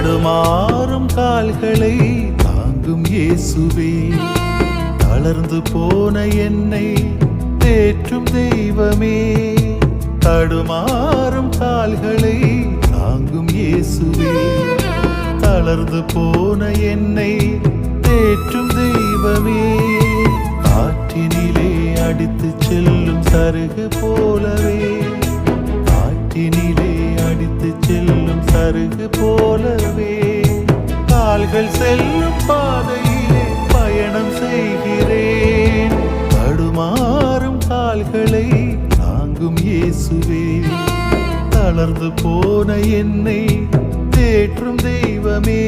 தடுமாறும் கால்களை தாங்கும் இயேசுவே, தளர்ந்து போன என்னை தேற்றும் தெய்வமே. தடுமாறும் கால்களை தாங்கும் இயேசுவே, தளர்ந்து போன என்னை தேற்றும் தெய்வமே. காற்றினிலே அடித்து செல்லும் சருகு போலவே, காற்றினிலே அடித்து செல்லும் சருகு போலவே, கால்கள் செல்லும் பாதையிலே பயணம் செய்கிறேன். தடுமாறும் கால்களை தாங்கும் இயேசுவே, தளர்ந்து போன என்னை தேற்றும் தெய்வமே.